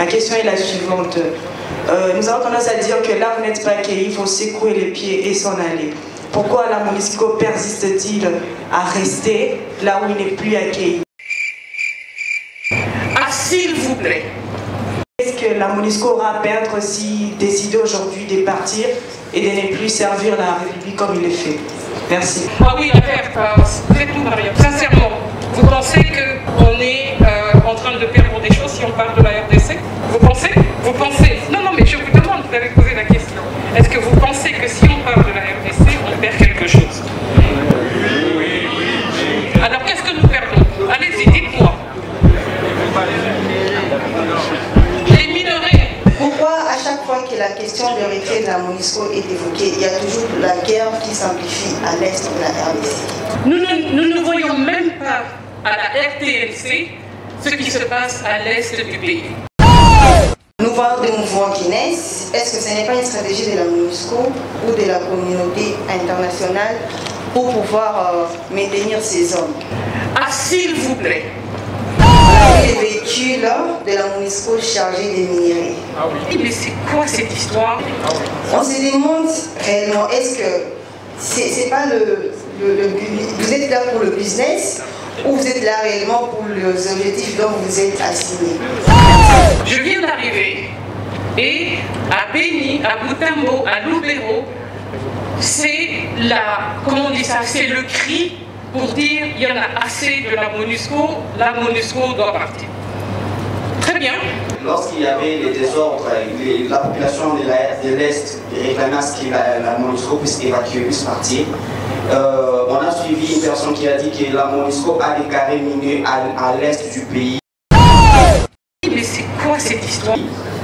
Ma question est la suivante. Nous avons tendance à dire que là, vous n'êtes pas accueillis, il faut secouer les pieds et s'en aller. Pourquoi la MONUSCO persiste-t-il à rester là où il n'est plus accueilli? Ah, s'il vous plaît. Est-ce que la MONUSCO aura à perdre si décide aujourd'hui de partir et de ne plus servir la République comme il le fait? Merci. Ah oui, la perte, c'est tout, Maria. Sincèrement, vous pensez qu'on est en train de perdre des choses si on parle de la RDC? Vous pensez? Non, non, mais je vous demande, vous avez posé la question. Est-ce que vous pensez que si on parle de la RDC, on perd quelque chose? Alors, qu'est-ce que nous perdons? Allez-y, dites-moi. Les minerais. Pourquoi à chaque fois que la question de retrait de la MONUSCO est évoquée, il y a toujours la guerre qui s'amplifie à l'est de la RDC? Nous ne voyons même pas à la RTNC ce qui se passe à l'est du pays. Nous voyons des mouvements qui naissent. Est-ce que ce n'est pas une stratégie de la MONUSCO ou de la communauté internationale pour pouvoir maintenir ces hommes? Ah, s'il vous plaît. Les véhicules de la MONUSCO chargés de minerais. Ah oui. Mais c'est quoi cette histoire? On se demande réellement, est-ce que c'est pas vous êtes là pour le business ou vous êtes là réellement pour les objectifs dont vous êtes assignés? Je viens d'arriver et à Béni, à Boutambo, à Loubero, c'est comment on dit ça, c'est le cri pour dire il y en a assez de la MONUSCO doit partir. Très bien. Lorsqu'il y avait les désordres, la population de l'Est réclamait à ce que la MONUSCO puisse évacuer, puisse partir. On a suivi une personne qui a dit que la MONUSCO a des carrés minés à l'Est du pays. Mais c'est quoi cette histoire?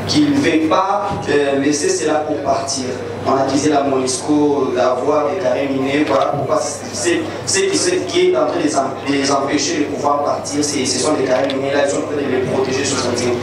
Qu'il ne veut pas laisser cela pour partir. On a accusé la MONUSCO d'avoir des carrés minés. Voilà pourquoi c'est qui est en train de les empêcher de pouvoir partir. Ce sont des carrés minés. Là, ils sont en train de les protéger sur son terrain.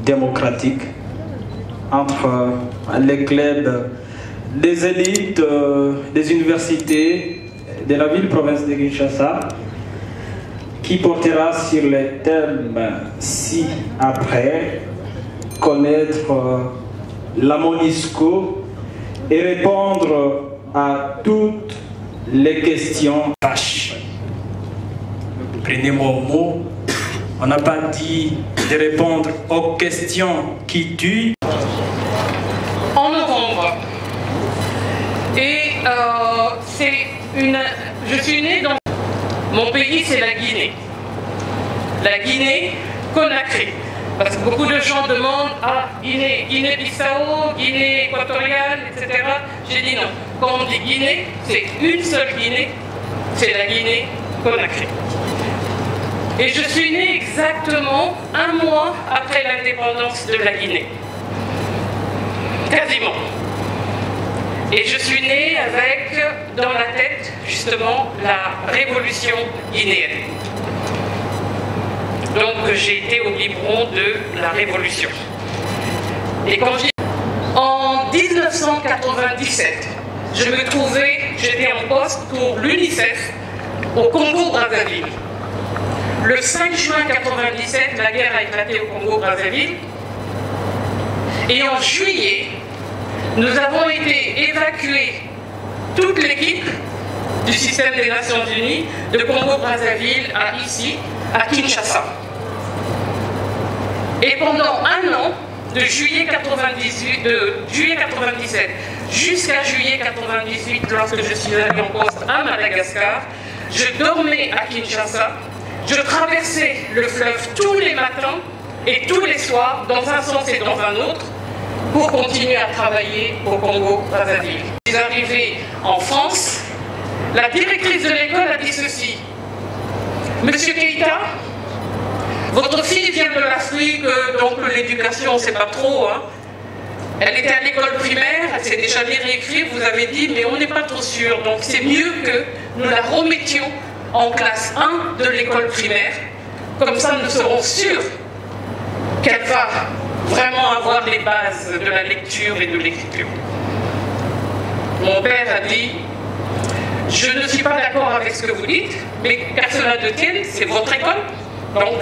Démocratique entre les clubs des élites, des universités de la ville-province de Kinshasa qui portera sur les thèmes ci-après, connaître la MONUSCO et répondre à toutes les questions tâches. Prenez mon mot. On n'a pas dit de répondre aux questions qui tuent. En novembre. Et je suis née dans... Mon pays, c'est la Guinée. La Guinée-Conakry. Parce que beaucoup de gens demandent, ah, Guinée-Bissau, Guinée équatoriale, etc. J'ai dit non. Quand on dit Guinée, c'est une seule Guinée, c'est la Guinée-Conakry. Et je suis née exactement un mois après l'indépendance de la Guinée. Quasiment. Et je suis née avec, dans la tête, justement, la révolution guinéenne. Donc j'ai été au biberon de la révolution. Et quand en 1997, j'étais en poste pour l'UNICEF au Congo-Brazzaville. Le 5 juin 1997, la guerre a éclaté au Congo-Brazzaville. Et en juillet, nous avons été évacués, toute l'équipe du système des Nations Unies, de Congo-Brazzaville à ici, à Kinshasa. Et pendant un an, de juillet 97 jusqu'à juillet 98, lorsque je suis allée en poste à Madagascar, je dormais à Kinshasa. Je traversais le fleuve tous les matins et tous les soirs, dans un sens et dans un autre, pour continuer à travailler au Congo-Brazzaville. Je suis arrivée en France, la directrice de l'école a dit ceci: Monsieur Keïta, votre fille vient de l'Afrique, donc l'éducation, on ne sait pas trop. Hein. Elle était à l'école primaire, elle s'est déjà mis réécrire, vous avez dit, mais on n'est pas trop sûr. Donc c'est mieux que nous la remettions en classe 1 de l'école primaire. Comme ça, nous serons sûrs qu'elle va vraiment avoir les bases de la lecture et de l'écriture. Mon père a dit, je ne suis pas d'accord avec ce que vous dites, mais qu'à cela ne tienne, c'est votre école. Donc,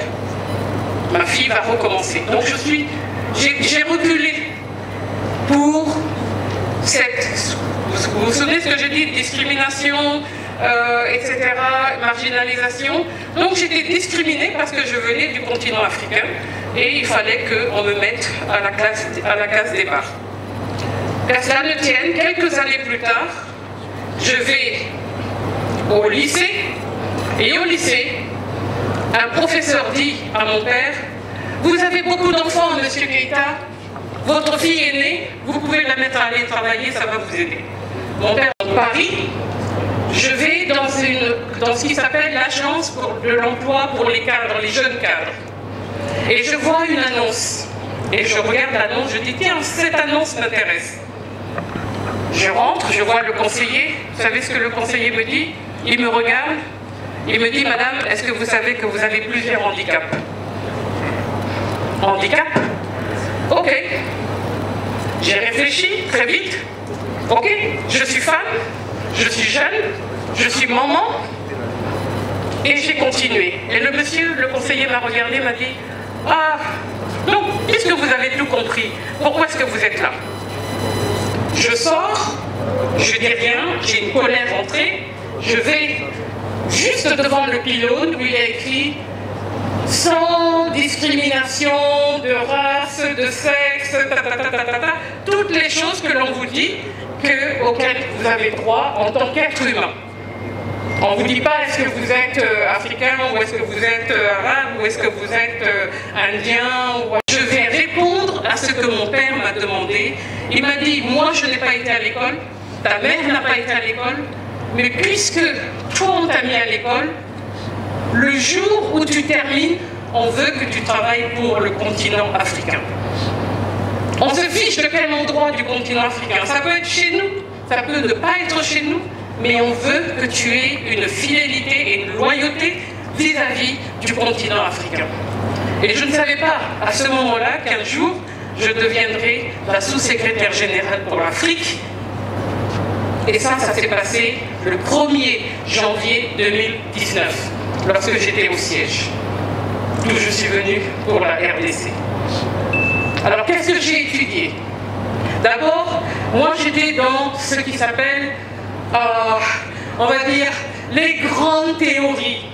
ma fille va recommencer. Donc, j'ai reculé pour cette... Vous vous souvenez ce que j'ai dit? Discrimination, etc., marginalisation. Donc, j'étais discriminée parce que je venais du continent africain et il fallait qu'on me mette à la case départ. Qu'à cela ne tienne, quelques années plus tard, je vais au lycée, et au lycée, un professeur dit à mon père, vous avez beaucoup d'enfants, monsieur Keïta, votre fille est née, vous pouvez la mettre à aller travailler, ça va vous aider. Mon père est à Paris, je vais dans ce qui s'appelle l'agence de l'emploi pour les cadres, les jeunes cadres. Et je vois une annonce, et je regarde l'annonce, je dis, tiens, cette annonce m'intéresse. Je rentre, je vois le conseiller, vous savez ce que le conseiller me dit? Il me regarde, il me dit, madame, est-ce que vous savez que vous avez plusieurs handicaps? Handicap? Ok. J'ai réfléchi très vite. Ok, je suis femme, je suis jeune, je suis maman, et j'ai continué. Et le monsieur, le conseiller m'a regardé, m'a dit, ah, donc, puisque vous avez tout compris, pourquoi est-ce que vous êtes là? Je sors, je dis rien, j'ai une colère rentrée, je vais juste devant le pylône où il y a écrit « Sans discrimination de race, de sexe, toutes les choses que l'on vous dit, auxquelles vous avez droit en tant qu'être humain. » On ne vous dit pas est-ce que vous êtes africain, ou est-ce que vous êtes arabe, ou est-ce que vous êtes indien. Je vais répondre à ce que mon père m'a demandé. Il m'a dit, moi je n'ai pas été à l'école, ta mère n'a pas été à l'école, mais puisque toi on t'a mis à l'école, le jour où tu termines, on veut que tu travailles pour le continent africain. On se fiche de quel endroit du continent africain. Ça peut être chez nous, ça peut ne pas être chez nous, mais on veut que tu aies une fidélité et une loyauté vis-à-vis du continent africain. Et je ne savais pas à ce moment-là qu'un jour, je deviendrai la sous-secrétaire générale pour l'Afrique. Et ça s'est passé le 1er janvier 2019, lorsque j'étais au siège, d'où je suis venue pour la RDC. Alors, qu'est-ce que j'ai étudié? D'abord, moi j'étais dans ce qui s'appelle, on va dire, les grandes théories.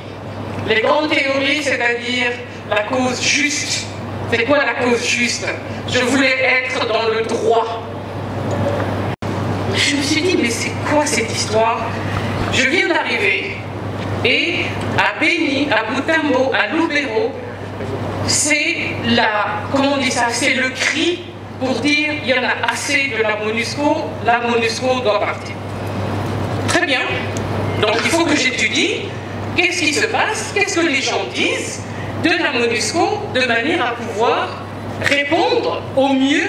Les grandes théories, c'est-à-dire la cause juste. C'est quoi la cause juste? Je voulais être dans le droit. Je me suis dit, mais c'est quoi cette histoire? Je viens d'arriver et à Béni, à Boutambo, à Loubero, c'est comment on dit ça, c'est le cri pour dire il y en a assez de la MONUSCO doit partir. Très bien, donc il faut que j'étudie qu'est-ce qui se passe, qu'est-ce que les gens disent de la MONUSCO de manière à pouvoir répondre au mieux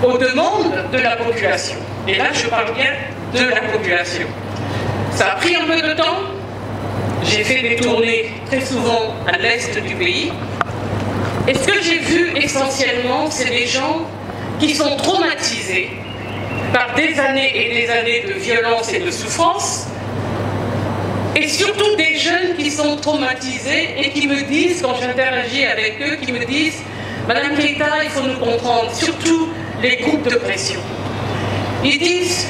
aux demandes de la population. Et là, je parle bien de la population. Ça a pris un peu de temps. J'ai fait des tournées très souvent à l'est du pays. Et ce que j'ai vu essentiellement, c'est des gens qui sont traumatisés par des années et des années de violence et de souffrance. Et surtout des jeunes qui sont traumatisés et qui me disent, quand j'interagis avec eux, qui me disent « Madame Keïta, il faut nous comprendre, surtout les groupes de pression. » Ils disent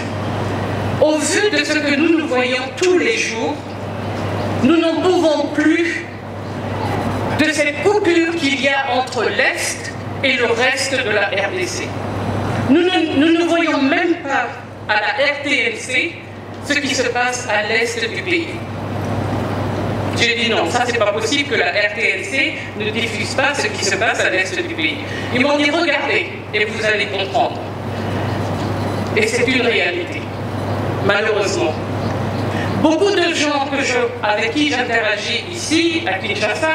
« Au vu de ce que nous voyons tous les jours, nous n'en pouvons plus de cette coupure qu'il y a entre l'Est et le reste de la RDC. Nous ne voyons même pas à la RTNC ce qui se passe à l'Est du pays. » J'ai dit non, ça c'est pas possible que la RTNC ne diffuse pas ce qui se passe à l'Est du pays. Ils m'ont dit regardez et vous allez comprendre. Et c'est une réalité, malheureusement. Beaucoup de gens avec qui j'interagis ici, à Kinshasa,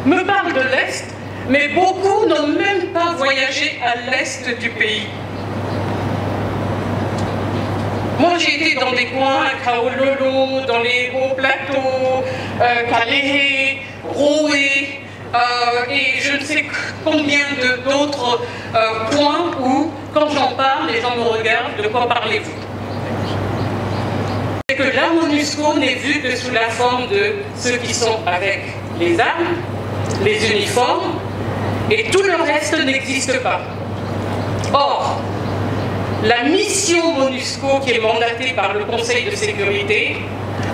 me parlent de l'Est, mais beaucoup n'ont même pas voyagé à l'Est du pays. Moi, j'ai été dans des coins, à Kaololo, dans les hauts plateaux, Kalehe, Roué, et je ne sais combien d'autres points où, quand j'en parle, les gens me regardent, de quoi parlez-vous? C'est que la MONUSCO n'est vue que sous la forme de ceux qui sont avec les armes, les uniformes, et tout le reste n'existe pas. Or, la mission MONUSCO qui est mandatée par le Conseil de sécurité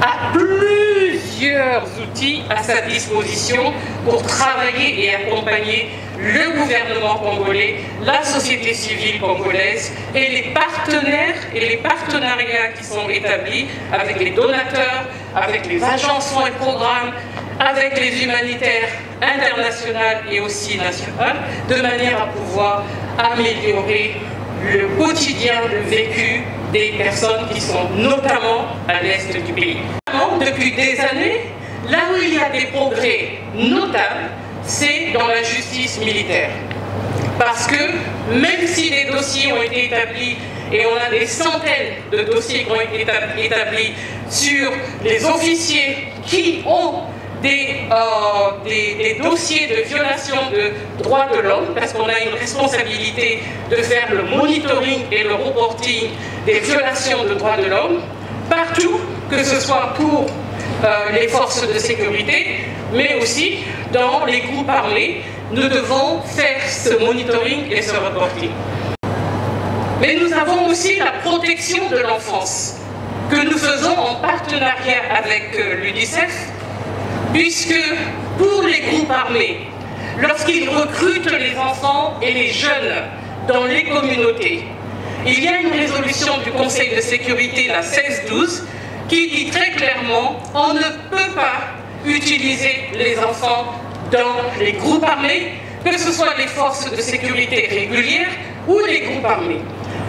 a plusieurs outils à sa disposition pour travailler et accompagner le gouvernement congolais, la société civile congolaise et les partenaires et les partenariats qui sont établis avec les donateurs, avec les agencements et programmes, avec les humanitaires internationales et aussi nationales, de manière à pouvoir améliorer le quotidien, le vécu des personnes qui sont notamment à l'est du pays. Depuis des années, là où il y a des progrès notables, c'est dans la justice militaire. Parce que même si les dossiers ont été établis, et on a des centaines de dossiers qui ont été établis sur les officiers qui ont des dossiers de violation de droits de l'homme, parce qu'on a une responsabilité de faire le monitoring et le reporting des violations de droits de l'homme, partout, que ce soit pour les forces de sécurité, mais aussi dans les groupes armés, nous devons faire ce monitoring et ce reporting. Mais nous avons aussi la protection de l'enfance, que nous faisons en partenariat avec l'UNICEF, puisque pour les groupes armés, lorsqu'ils recrutent les enfants et les jeunes dans les communautés, il y a une résolution du Conseil de sécurité, la 1612, qui dit très clairement on ne peut pas utiliser les enfants dans les groupes armés, que ce soit les forces de sécurité régulières ou les groupes armés.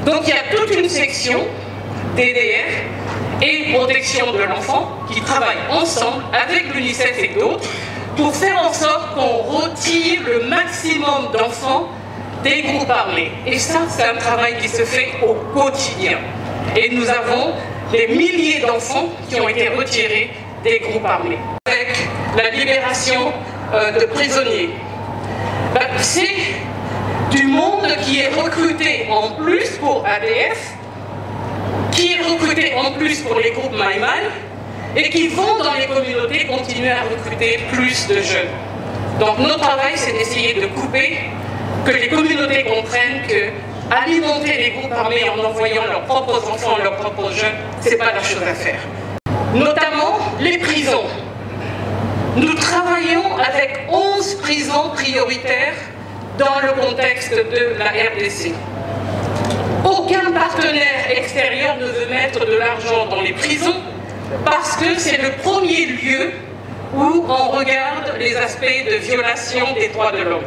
Donc il y a toute une section DDR et protection de l'enfant qui travaillent ensemble avec l'UNICEF et d'autres pour faire en sorte qu'on retire le maximum d'enfants des groupes armés. Et ça, c'est un travail qui se fait au quotidien. Et nous avons des milliers d'enfants qui ont été retirés des groupes armés. Avec la libération de prisonniers, c'est du monde qui est recruté en plus pour ADF, qui est recruté en plus pour les groupes Maïmaï, et qui vont dans les communautés continuer à recruter plus de jeunes. Donc notre travail, c'est d'essayer de couper, que les communautés comprennent que alimenter les groupes armés en envoyant leurs propres enfants, leurs propres jeunes, ce n'est pas la chose à faire. Notamment les prisons. Nous travaillons avec 11 prisons prioritaires dans le contexte de la RDC. Aucun partenaire extérieur ne veut mettre de l'argent dans les prisons parce que c'est le premier lieu où on regarde les aspects de violation des droits de l'homme.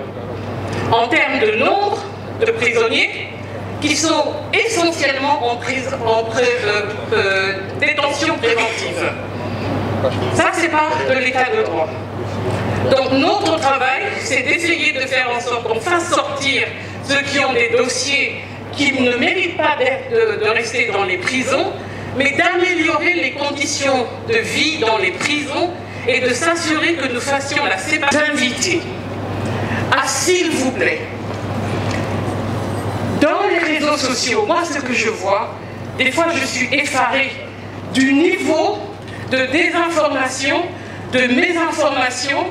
En termes de nombre de prisonniers qui sont essentiellement en détention préventive. Ça, c'est pas de l'état de droit. Donc notre travail, c'est d'essayer de faire en sorte qu'on fasse sortir ceux qui ont des dossiers qui ne méritent pas de rester dans les prisons, mais d'améliorer les conditions de vie dans les prisons et de s'assurer que nous fassions la séparation. Inviter à, s'il vous plaît, dans les réseaux sociaux, moi ce que je vois, des fois je suis effarée du niveau de désinformation, de mésinformation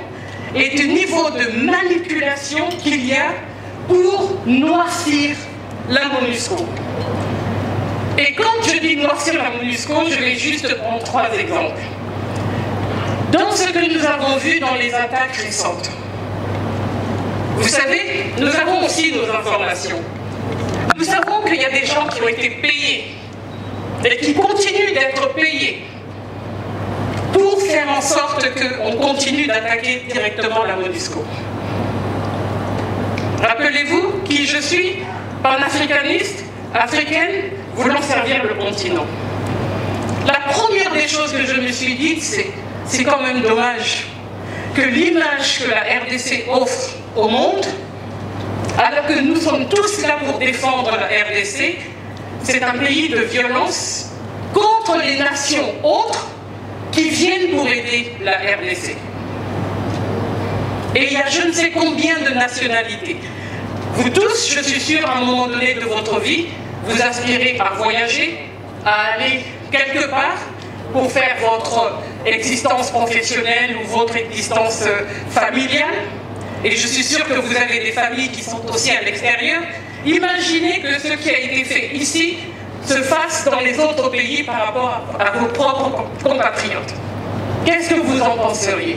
et du niveau de manipulation qu'il y a pour noircir la MONUSCO. Et quand je dis noircir la MONUSCO, je vais juste prendre 3 exemples. Dans ce que nous avons vu dans les attaques récentes, vous savez, nous avons aussi nos informations. Nous savons qu'il y a des gens qui ont été payés et qui continuent d'être payés pour faire en sorte qu'on continue d'attaquer directement la MONUSCO. Rappelez-vous qui je suis, panafricaniste, africaine, voulant servir le continent. La première des choses que je me suis dit, c'est quand même dommage que l'image que la RDC offre au monde, alors que nous sommes tous là pour défendre la RDC, c'est un pays de violence contre les nations autres qui viennent pour aider la RDC. Et il y a je ne sais combien de nationalités. Vous tous, je suis sûre, à un moment donné de votre vie, vous aspirez à voyager, à aller quelque part pour faire votre existence professionnelle ou votre existence familiale. Et je suis sûre que vous avez des familles qui sont aussi à l'extérieur. Imaginez que ce qui a été fait ici se fasse dans les autres pays par rapport à vos propres compatriotes. Qu'est-ce que vous en penseriez?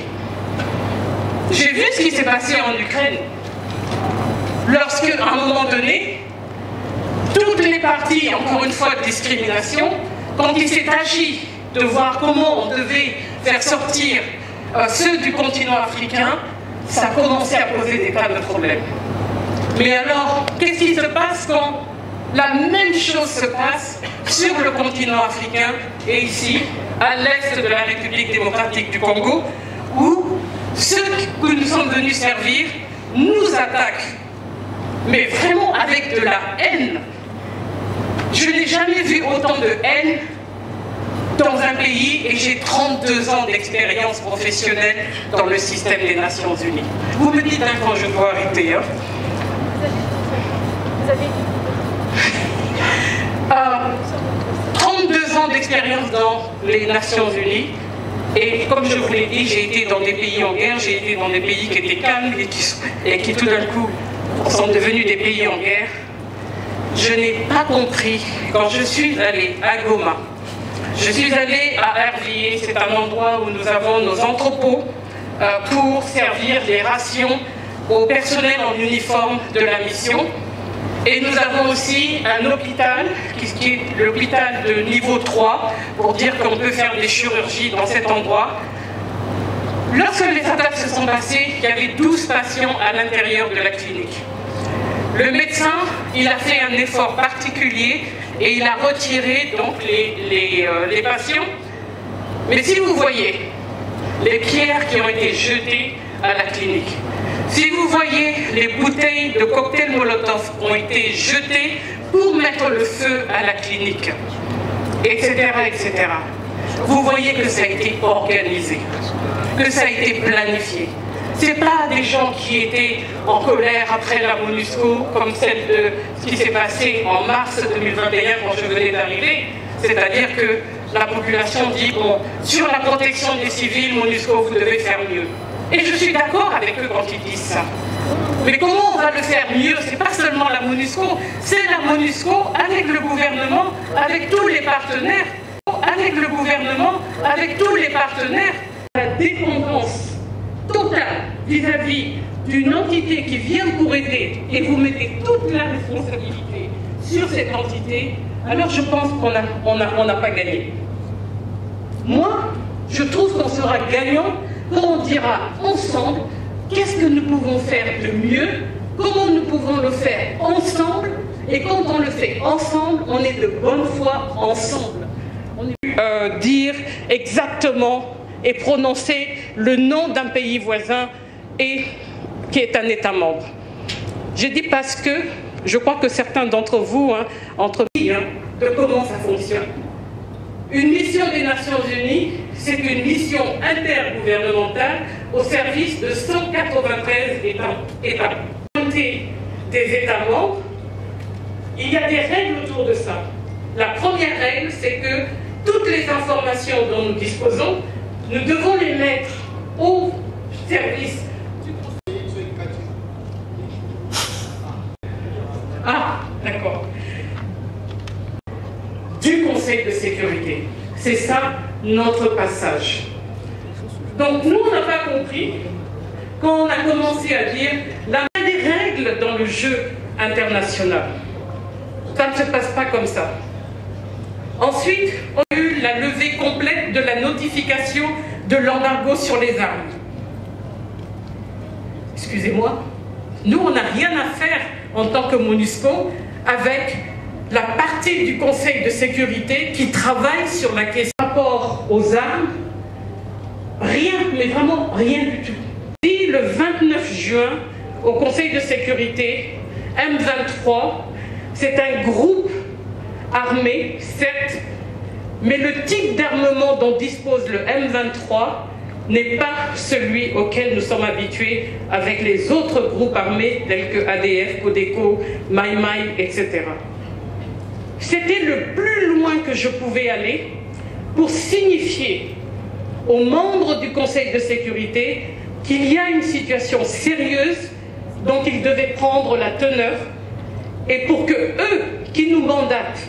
J'ai vu ce qui s'est passé en Ukraine. Lorsque, à un moment donné, toutes les parties, encore une fois, de discrimination, quand il s'est agi de voir comment on devait faire sortir ceux du continent africain, ça a commencé à poser des tas de problèmes. Mais alors, qu'est-ce qui se passe quand la même chose se passe sur le continent africain et ici, à l'est de la République démocratique du Congo, où ceux que nous sommes venus servir nous attaquent, mais vraiment avec de la haine. Je n'ai jamais vu autant de haine dans un pays et j'ai 32 ans d'expérience professionnelle dans le système des Nations Unies. Vous me dites quand je dois arrêter. Hein. Vous avez 32 ans d'expérience dans les Nations Unies. Et comme je vous l'ai dit, j'ai été dans des pays en guerre, j'ai été dans des pays qui étaient calmes et qui tout d'un coup sont devenus des pays en guerre. Je n'ai pas compris quand je suis allée à Goma. Je suis allée à Herviers, c'est un endroit où nous avons nos entrepôts pour servir les rations au personnel en uniforme de la mission. Et nous avons aussi un hôpital, qui est l'hôpital de niveau 3, pour dire qu'on peut faire des chirurgies dans cet endroit. Lorsque les attaques se sont passées, il y avait 12 patients à l'intérieur de la clinique. Le médecin, il a fait un effort particulier et il a retiré donc les patients. Mais si vous voyez les pierres qui ont été jetées à la clinique, si vous voyez les bouteilles de cocktail Molotov qui ont été jetées pour mettre le feu à la clinique, etc., etc., vous voyez que ça a été organisé, que ça a été planifié. Ce n'est pas des gens qui étaient en colère après la MONUSCO, comme celle de ce qui s'est passé en mars 2021 quand je venais d'arriver. C'est-à-dire que la population dit, bon, sur la protection des civils, MONUSCO, vous devez faire mieux. Et je suis d'accord avec eux quand ils disent ça. Mais comment on va le faire mieux? C'est pas seulement la MONUSCO, c'est la MONUSCO avec le gouvernement, avec tous les partenaires, avec le gouvernement, avec tous les partenaires. La dépendance totale vis-à-vis d'une entité qui vient pour aider et vous mettez toute la responsabilité sur cette entité, alors je pense qu'on n'a pas gagné. Moi, je trouve qu'on sera gagnant quand on dira ensemble qu'est-ce que nous pouvons faire de mieux, comment nous pouvons le faire ensemble, et quand on le fait ensemble, on est de bonne foi ensemble. Dire exactement et prononcer le nom d'un pays voisin et qui est un État membre. Je dis parce que je crois que certains d'entre vous, de comment ça fonctionne. Une mission des Nations Unies, c'est une mission intergouvernementale au service de 193 États. Des États membres, il y a des règles autour de ça. La première règle, c'est que toutes les informations dont nous disposons, nous devons les mettre au service du Conseil. Ah, d'accord. Du Conseil de sécurité. C'est ça notre passage. Donc nous, on n'a pas compris quand on a commencé à dire il y a des règles dans le jeu international. Ça ne se passe pas comme ça. Ensuite, on a eu la levée complète de la notification de l'embargo sur les armes. Excusez-moi, nous, on n'a rien à faire en tant que MONUSCO avec la partie du Conseil de sécurité qui travaille sur la question par rapport aux armes. Rien, mais vraiment rien du tout. Si le 29 juin, au Conseil de sécurité, M23, c'est un groupe armé, certes, mais le type d'armement dont dispose le M23 n'est pas celui auquel nous sommes habitués avec les autres groupes armés tels que ADF, Codeco, Mai Mai, etc. C'était le plus loin que je pouvais aller pour signifier aux membres du Conseil de sécurité qu'il y a une situation sérieuse dont ils devaient prendre la teneur, et pour que eux, qui nous mandatent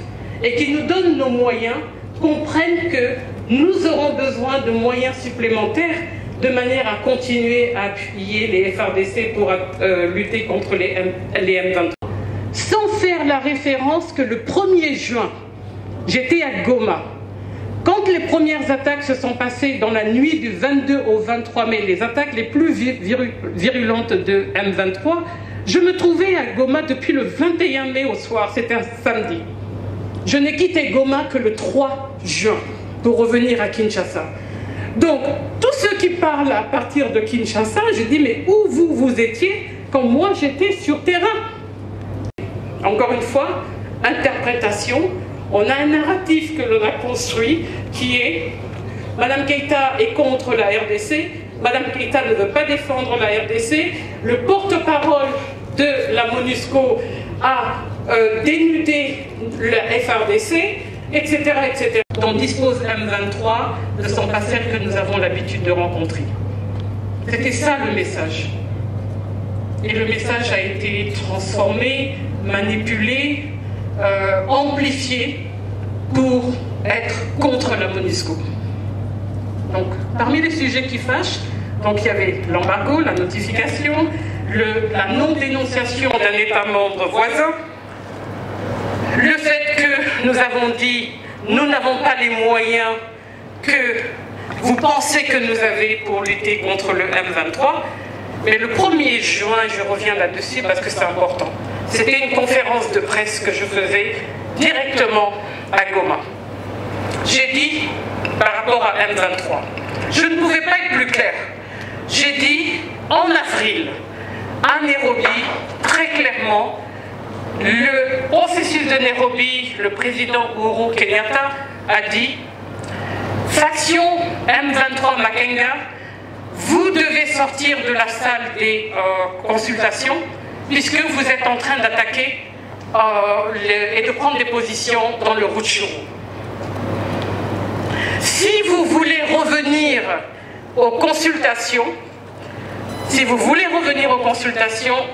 et qui nous donnent nos moyens, comprennent que nous aurons besoin de moyens supplémentaires de manière à continuer à appuyer les FARDC pour lutter contre les M23. Sans faire la référence que le 1er juin, j'étais à Goma. Quand les premières attaques se sont passées dans la nuit du 22 au 23 mai, les attaques les plus virulentes de M23, je me trouvais à Goma depuis le 21 mai au soir, c'était un samedi. Je n'ai quitté Goma que le 3 juin pour revenir à Kinshasa. Donc, tous ceux qui parlent à partir de Kinshasa, je dis, mais où vous étiez quand moi j'étais sur terrain? Encore une fois, interprétation. On a un narratif que l'on a construit qui est Madame Keïta est contre la RDC, Madame Keïta ne veut pas défendre la RDC, le porte-parole de la MONUSCO a dénudé la FARDC, etc., etc. dont dispose M23 ne sont pas celles que nous avons l'habitude de rencontrer. C'était ça le message. Et le message a été transformé, manipulé, amplifié pour être contre la MONUSCO. Donc, parmi les sujets qui fâchent, donc il y avait l'embargo, la notification, la non-dénonciation d'un État membre voisin, le fait que nous avons dit nous n'avons pas les moyens que vous pensez que nous avez pour lutter contre le M23, mais le 1er juin, je reviens là-dessus parce que c'est important, c'était une conférence de presse que je faisais directement à Goma. J'ai dit, par rapport à M23, je ne pouvais pas être plus clair. J'ai dit, en avril, à Nairobi, très clairement, le processus de Nairobi, le président Uhuru Kenyatta a dit, faction M23 Makenga, vous devez sortir de la salle des consultations, puisque vous êtes en train d'attaquer et de prendre des positions dans le Rutshuru. Si vous voulez revenir aux consultations,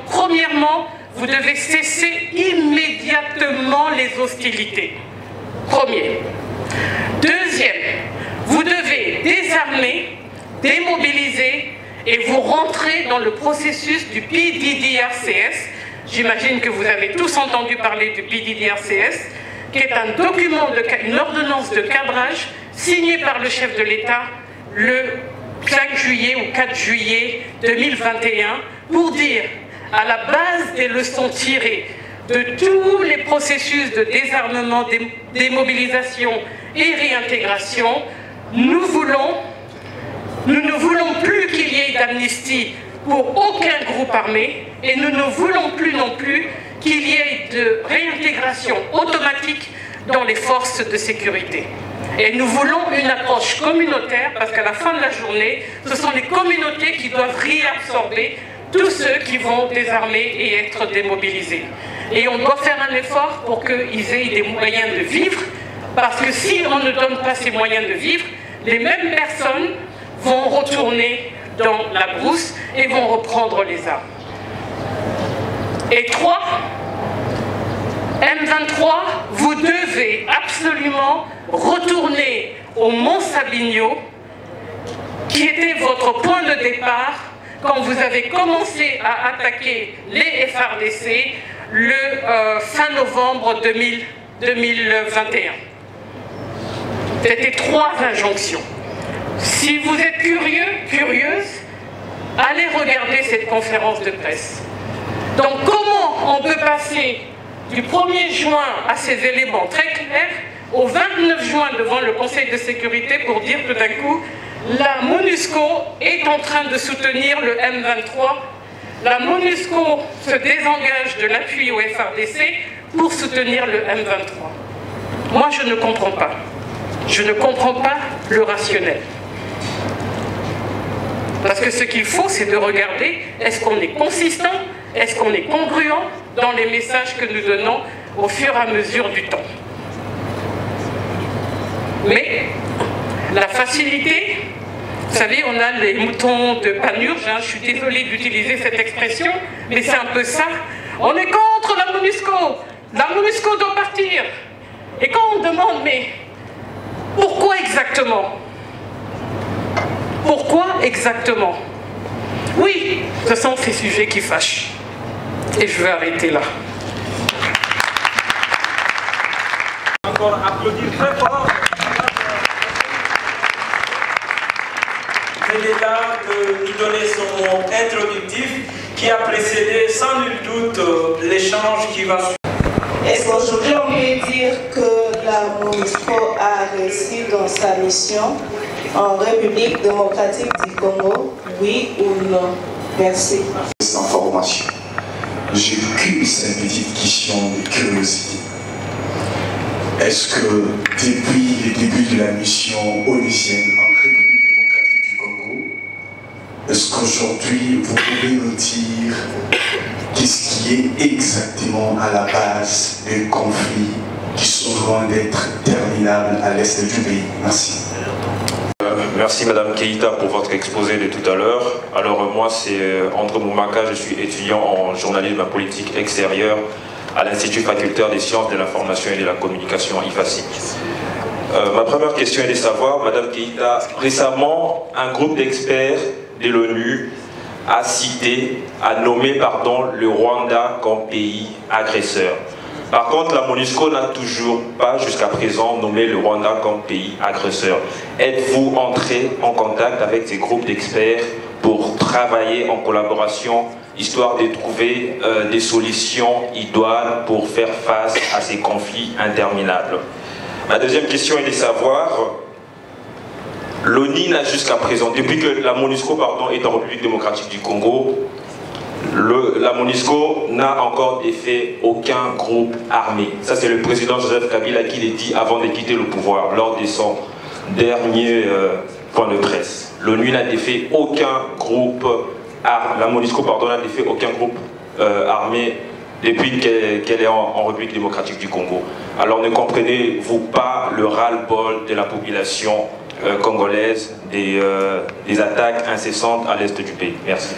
premièrement, vous devez cesser immédiatement les hostilités. Premier. Deuxième, vous devez désarmer, démobiliser et vous rentrez dans le processus du PDDRCS. J'imagine que vous avez tous entendu parler du PDDRCS, qui est un document, une ordonnance de cadrage signée par le chef de l'État le 5 juillet ou 4 juillet 2021 pour dire, à la base des leçons tirées de tous les processus de désarmement, démobilisation et réintégration, nous ne voulons plus qu'il y ait d'amnistie pour aucun groupe armé et nous ne voulons plus non plus qu'il y ait de réintégration automatique dans les forces de sécurité. Et nous voulons une approche communautaire parce qu'à la fin de la journée, ce sont les communautés qui doivent réabsorber tous ceux qui vont désarmer et être démobilisés. Et on doit faire un effort pour qu'ils aient des moyens de vivre, parce que si on ne donne pas ces moyens de vivre, les mêmes personnes vont retourner dans la brousse et vont reprendre les armes. Et 3, M23, vous devez absolument retourner au Mont Sabinyo, qui était votre point de départ quand vous avez commencé à attaquer les FARDC le fin novembre 2021. C'était 3 injonctions. Si vous êtes curieuse, allez regarder cette conférence de presse. Donc comment on peut passer du 1er juin à ces éléments très clairs au 29 juin devant le Conseil de sécurité pour dire tout d'un coup la MONUSCO est en train de soutenir le M23. La MONUSCO se désengage de l'appui au FARDC pour soutenir le M23. Moi, je ne comprends pas. Je ne comprends pas le rationnel. Parce que ce qu'il faut, c'est de regarder, est-ce qu'on est consistant, est-ce qu'on est congruent dans les messages que nous donnons au fur et à mesure du temps. Mais la facilité, vous savez, on a les moutons de Panurge, je suis désolée d'utiliser cette expression, mais c'est un peu ça. On est contre la MONUSCO doit partir. Et quand on demande, mais pourquoi exactement? Pourquoi exactement? Oui, ce sont ces sujets qui fâchent. Et je vais arrêter là. Encore applaudir très fort. C'est là de nous donner son mot introductif qui a précédé sans nul doute l'échange qui va suivre. Est-ce qu'aujourd'hui on peut dire que la MONUSCO a réussi dans sa mission en République démocratique du Congo? Oui ou non? Merci. Information. J'ai qu'une seule petite question de curiosité. Est-ce que depuis le début de la mission onusienne en République démocratique du Congo, est-ce qu'aujourd'hui vous pouvez nous dire qu'est-ce qui est exactement à la base des conflits qui sont loin d'être terminables à l'est du pays? Merci. Merci Madame Keïta pour votre exposé de tout à l'heure. Alors moi c'est André Moumaka, je suis étudiant en journalisme et politique extérieure à l'Institut facultaire des sciences de l'information et de la communication IFACI. Ma première question est de savoir, Madame Keïta, récemment un groupe d'experts de l'ONU a nommé le Rwanda comme pays agresseur. Par contre, la MONUSCO n'a toujours pas jusqu'à présent nommé le Rwanda comme pays agresseur. Êtes-vous entré en contact avec ces groupes d'experts pour travailler en collaboration, histoire de trouver des solutions idoines pour faire face à ces conflits interminables? Ma deuxième question est de savoir, l'ONU n'a jusqu'à présent, depuis que la MONUSCO est en République démocratique du Congo, la MONUSCO n'a encore défait aucun groupe armé. Ça, c'est le président Joseph Kabila qui l'a dit avant de quitter le pouvoir, lors de son dernier point de presse. L'ONU n'a défait aucun groupe armé. La MONUSCO, n'a défait aucun groupe armé depuis qu'elle est en République démocratique du Congo. Alors ne comprenez-vous pas le ras-le-bol de la population congolaise des attaques incessantes à l'est du pays? Merci.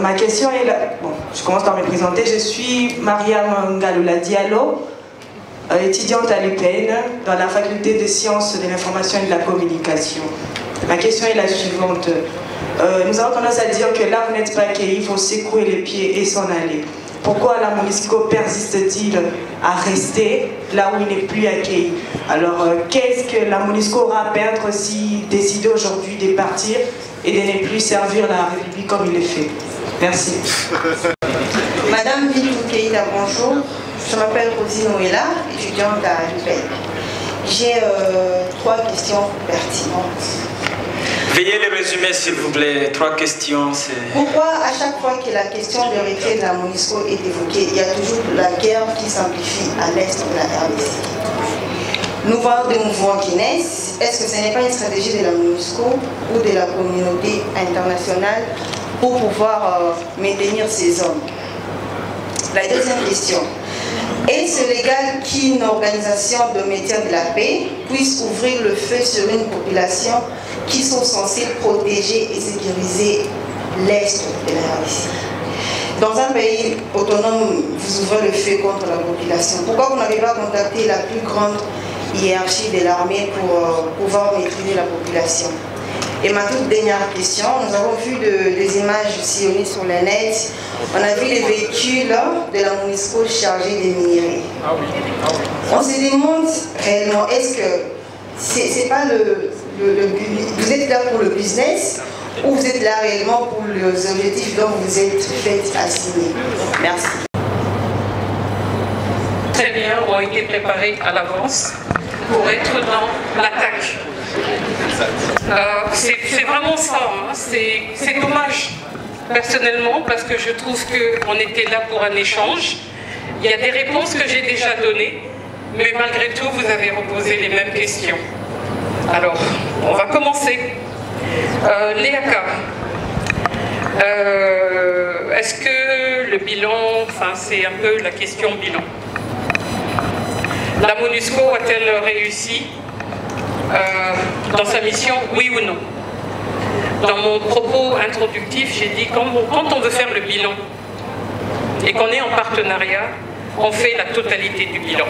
Ma question est là. Bon, je commence par me présenter. Je suis Mariam Ngaloula Diallo, étudiante à l'UPN dans la faculté de sciences de l'information et de la communication. Ma question est la suivante. Nous avons tendance à dire que là vous n'êtes pas accueillis, il faut secouer les pieds et s'en aller. Pourquoi la MONUSCO persiste-t-il à rester là où il n'est plus accueilli? Alors qu'est-ce que la MONUSCO aura à perdre s'il décide aujourd'hui de partir et de ne plus servir la République comme il le fait? Merci. Madame Bintou Keïta, bonjour. Je m'appelle Rosine Ouella, étudiante à l'UPN. J'ai 3 questions pertinentes. Veuillez les résumer s'il vous plaît. 3 questions. Pourquoi à chaque fois que la question de retrait de la MONUSCO est évoquée, il y a toujours la guerre qui s'amplifie à l'est de la RDC? Nous voyons des mouvements qui naissent. Est-ce que ce n'est pas une stratégie de la MONUSCO ou de la communauté internationale pour pouvoir maintenir ces hommes? La deuxième question. Est-ce légal qu'une organisation de maintien de la paix puisse ouvrir le feu sur une population qui sont censées protéger et sécuriser l'Est de la RDC? Dans un pays autonome, vous ouvrez le feu contre la population. Pourquoi vous n'avez pas contacté la plus grande hiérarchie de l'armée pour pouvoir maîtriser la population? Et ma toute dernière question, nous avons vu des images sillonnées sur le net. On a vu les véhicules de la MONUSCO chargés de minerais. On se demande réellement, est-ce que c'est pas vous êtes là pour le business ou vous êtes là réellement pour les objectifs dont vous êtes fait assigner? Merci. très bien ont été préparés à l'avance pour être dans l'attaque. C'est vraiment ça, hein. C'est dommage personnellement parce que je trouve qu'on était là pour un échange. Il y a des réponses que j'ai déjà données, mais malgré tout vous avez reposé les mêmes questions. Alors, on va commencer. Léaka, est-ce que le bilan, enfin c'est un peu la question bilan. La MONUSCO a-t-elle réussi dans sa mission, oui ou non? Dans mon propos introductif, j'ai dit quand on veut faire le bilan et qu'on est en partenariat, on fait la totalité du bilan.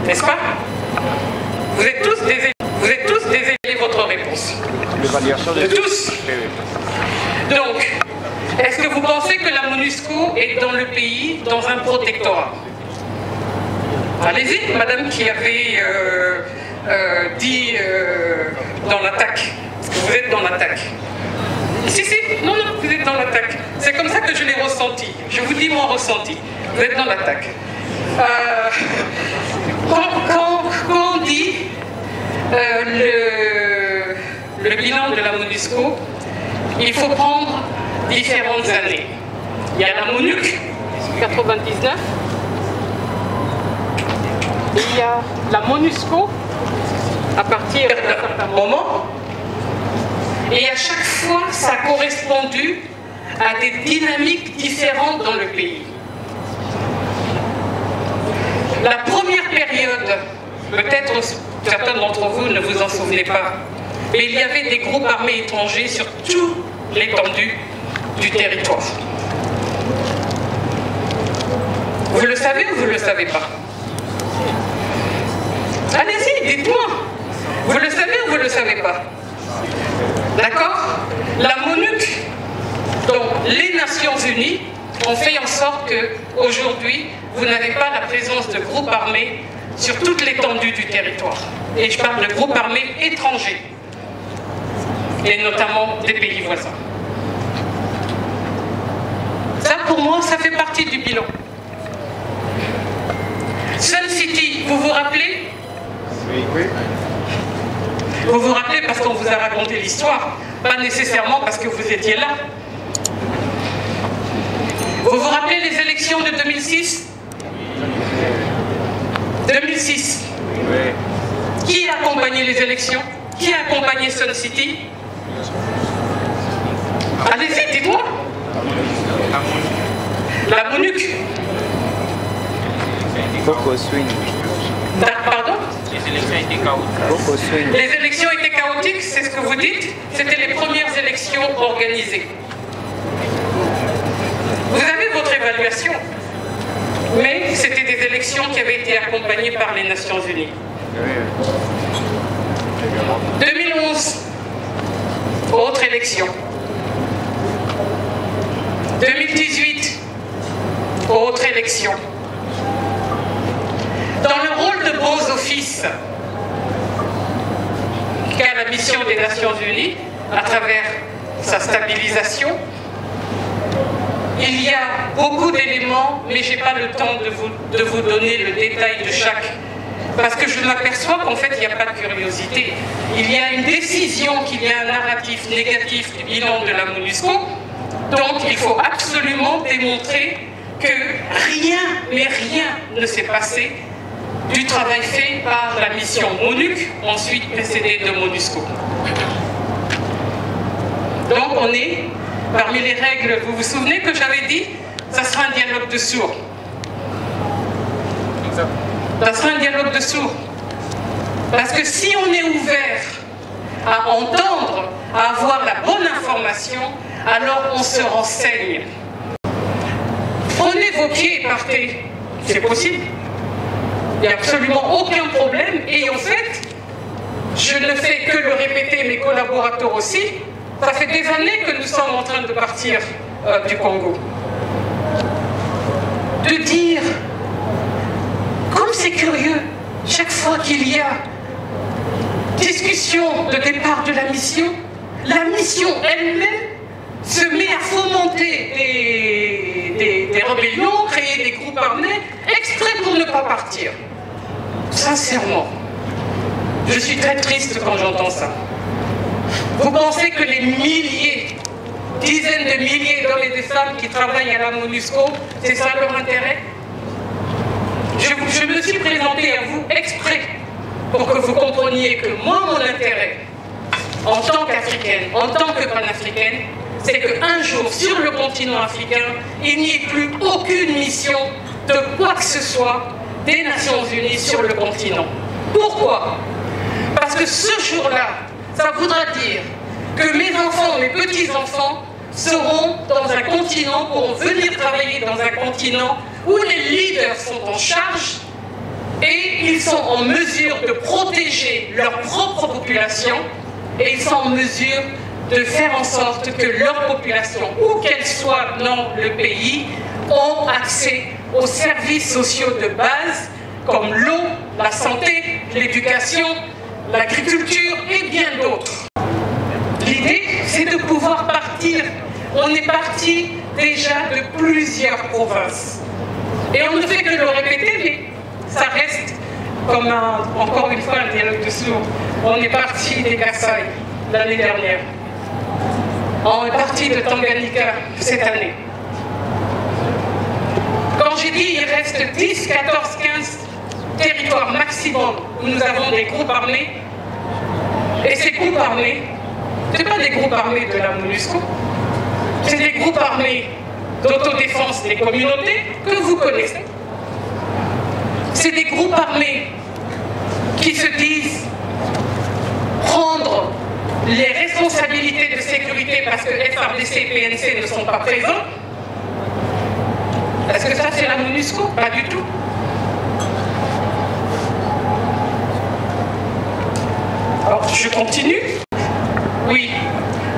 N'est-ce pas? Vous êtes tous des élèves, votre réponse. Tous. Donc, est-ce que vous pensez que la MONUSCO est dans le pays, dans un protectorat? Allez-y, madame qui avait dit dans l'attaque. Vous êtes dans l'attaque. Si, non, vous êtes dans l'attaque. C'est comme ça que je l'ai ressenti. Je vous dis mon ressenti. Vous êtes dans l'attaque. Quand on dit le bilan de la MONUSCO, il faut prendre différentes années. Il y a la MONUC, 99. Et il y a la MONUSCO, à partir d'un certain moment. Et à chaque fois, ça a correspondu à des dynamiques différentes dans le pays. La première période, peut-être certains d'entre vous ne vous en souvenez pas, mais il y avait des groupes armés étrangers sur toute l'étendue du territoire. Vous le savez ou vous ne le savez pas? Allez-y, dites-moi. Vous le savez ou vous ne le savez pas? D'accord? La MONUC, donc les Nations Unies, ont fait en sorte qu'aujourd'hui, vous n'avez pas la présence de groupes armés sur toute l'étendue du territoire. Et je parle de groupes armés étrangers, et notamment des pays voisins. Ça, pour moi, ça fait partie du bilan. Sun City, vous vous rappelez? Oui. Vous vous rappelez parce qu'on vous a raconté l'histoire, pas nécessairement parce que vous étiez là. Vous vous rappelez les élections de 2006? 2006. Qui a accompagné les élections? Qui a accompagné Sun City? Allez-y, dites-moi. La MONUC. Pardon? Les élections étaient chaotiques. Les élections étaient chaotiques, c'est ce que vous dites? C'était les premières élections organisées. Vous avez votre évaluation, mais c'était des élections qui avaient été accompagnées par les Nations Unies. 2011, autre élection. 2018, autre élection. Dans le rôle de bons offices qu'a la mission des Nations Unies, à travers sa stabilisation, il y a beaucoup d'éléments, mais je n'ai pas le temps de vous donner le détail de chaque, parce que je m'aperçois qu'en fait, il n'y a pas de curiosité. Il y a une décision qu'il y a un narratif négatif du bilan de la MONUSCO, donc il faut absolument démontrer que rien, mais rien ne s'est passé du travail fait par la mission MONUC, ensuite précédée de MONUSCO. Donc on est parmi les règles, vous vous souvenez que j'avais dit, ça sera un dialogue de sourds. Ça sera un dialogue de sourds. Parce que si on est ouvert à entendre, à avoir la bonne information, alors on se renseigne. Prenez vos pieds et partez. C'est possible. Il n'y a absolument aucun problème. Et en fait, je ne fais que le répéter, mes collaborateurs aussi, ça fait des années que nous sommes en train de partir du Congo. De dire, comme c'est curieux, chaque fois qu'il y a discussion de départ de la mission elle-même se met à fomenter des rébellions, créer des groupes armés, exprès pour ne pas partir. Sincèrement, je suis très triste quand j'entends ça. Vous pensez que les milliers, dizaines de milliers d'hommes et de femmes qui travaillent à la MONUSCO, c'est ça leur intérêt? Je me suis présentée à vous exprès pour que vous compreniez que moi, mon intérêt, en tant qu'Africaine, en tant que panafricaine, c'est qu'un jour, sur le continent africain, il n'y ait plus aucune mission de quoi que ce soit des Nations Unies sur le continent. Pourquoi? Parce que ce jour-là, ça voudra dire que mes enfants, mes petits-enfants, seront dans un continent, pourront venir travailler dans un continent où les leaders sont en charge et ils sont en mesure de protéger leur propre population et ils sont en mesure de faire en sorte que leur population, où qu'elle soit dans le pays, ont accès aux services sociaux de base comme l'eau, la santé, l'éducation, l'agriculture et bien d'autres. L'idée, c'est de pouvoir partir. On est parti déjà de plusieurs provinces. Et on ne fait que le répéter, mais ça reste comme encore une fois un dialogue de sourds. On est parti des Kasaï l'année dernière. On est parti de Tanganyika cette année. Quand j'ai dit il reste 10, 14, 15 territoires maximum où nous avons des groupes armés, et ces groupes armés, ce n'est pas des groupes armés de la MONUSCO, c'est des groupes armés d'autodéfense des communautés que vous connaissez. C'est des groupes armés qui se disent prendre les responsabilités de sécurité parce que FARDC et PNC ne sont pas présents. Est-ce que ça c'est la MONUSCO? Pas du tout. Alors, je continue. Oui,